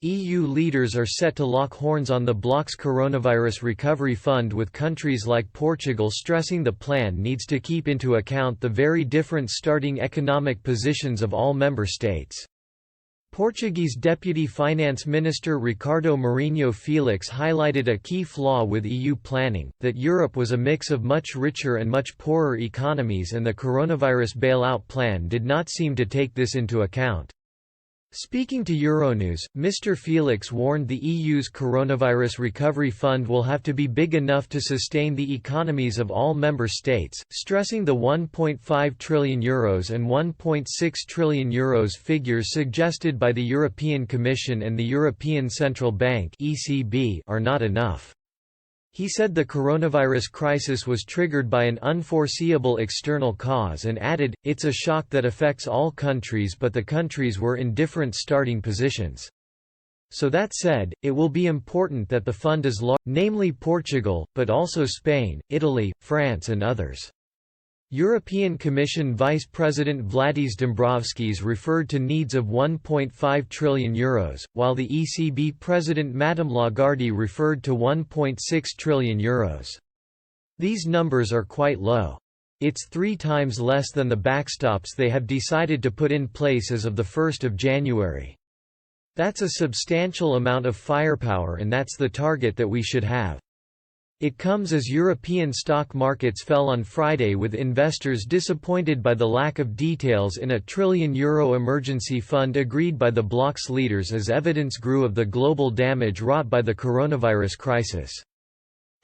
EU leaders are set to lock horns on the bloc's coronavirus recovery fund, with countries like Portugal stressing the plan needs to keep into account the very different starting economic positions of all member states. Portuguese Deputy Finance Minister Ricardo Marinho Felix highlighted a key flaw with EU planning, that Europe was a mix of much richer and much poorer economies, and the coronavirus bailout plan did not seem to take this into account. Speaking to Euronews, Mr. Felix warned the EU's coronavirus recovery fund will have to be big enough to sustain the economies of all member states, stressing the €1.5 trillion and €1.6 trillion figures suggested by the European Commission and the European Central Bank (ECB) are not enough. He said the coronavirus crisis was triggered by an unforeseeable external cause and added, "It's a shock that affects all countries, but the countries were in different starting positions." So that said, it will be important that the fund is large, namely Portugal, but also Spain, Italy, France and others. European Commission Vice President Valdis Dombrovskis referred to needs of €1.5 trillion, while the ECB President Madame Lagarde referred to €1.6 trillion. These numbers are quite low. It's 3 times less than the backstops they have decided to put in place as of 1 January. That's a substantial amount of firepower, and that's the target that we should have. It comes as European stock markets fell on Friday, with investors disappointed by the lack of details in a €1 trillion emergency fund agreed by the bloc's leaders as evidence grew of the global damage wrought by the coronavirus crisis.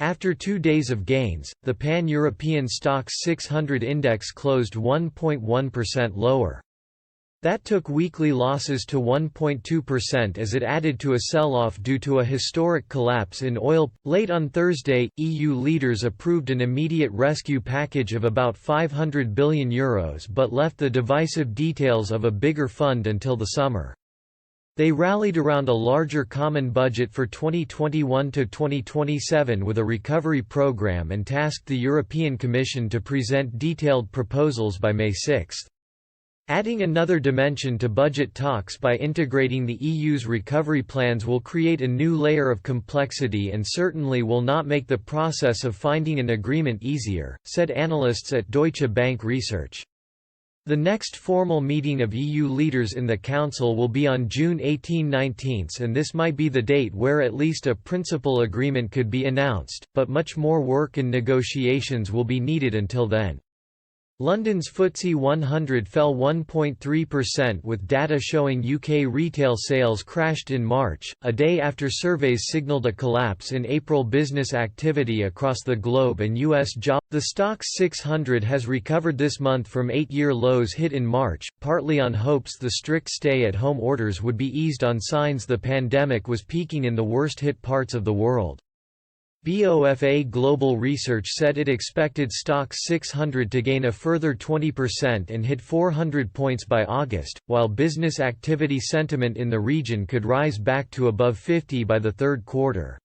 After 2 days of gains, the Pan-European STOXX 600 index closed 1.1% lower. That took weekly losses to 1.2% as it added to a sell-off due to a historic collapse in oil. Late on Thursday, EU leaders approved an immediate rescue package of about €500 billion but left the divisive details of a bigger fund until the summer. They rallied around a larger common budget for 2021 to 2027 with a recovery program and tasked the European Commission to present detailed proposals by May 6. Adding another dimension to budget talks by integrating the EU's recovery plans will create a new layer of complexity and certainly will not make the process of finding an agreement easier, said analysts at Deutsche Bank Research. The next formal meeting of EU leaders in the Council will be on June 18–19, and this might be the date where at least a principal agreement could be announced, but much more work and negotiations will be needed until then. London's FTSE 100 fell 1.3% with data showing UK retail sales crashed in March, a day after surveys signaled a collapse in April business activity across the globe and US jobs. The STOXX 600 has recovered this month from 8-year lows hit in March, partly on hopes the strict stay-at-home orders would be eased on signs the pandemic was peaking in the worst-hit parts of the world. BofA Global Research said it expected STOXX 600 to gain a further 20% and hit 400 points by August, while business activity sentiment in the region could rise back to above 50 by the third quarter.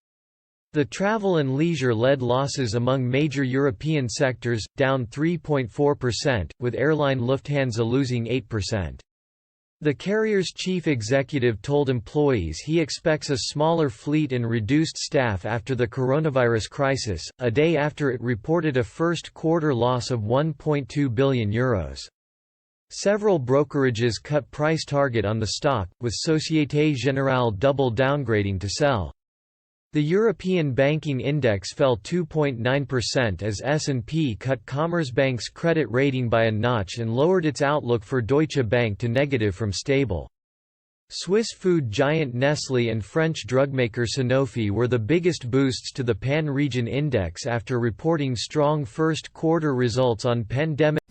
The travel and leisure led losses among major European sectors, down 3.4%, with airline Lufthansa losing 8%. The carrier's chief executive told employees he expects a smaller fleet and reduced staff after the coronavirus crisis, a day after it reported a first-quarter loss of €1.2 billion. Several brokerages cut price target on the stock, with Société Générale double downgrading to sell. The European banking index fell 2.9% as S&P cut Commerzbank's credit rating by a notch and lowered its outlook for Deutsche Bank to negative from stable. Swiss food giant Nestlé and French drugmaker Sanofi were the biggest boosts to the Pan-region index after reporting strong first-quarter results on pandemic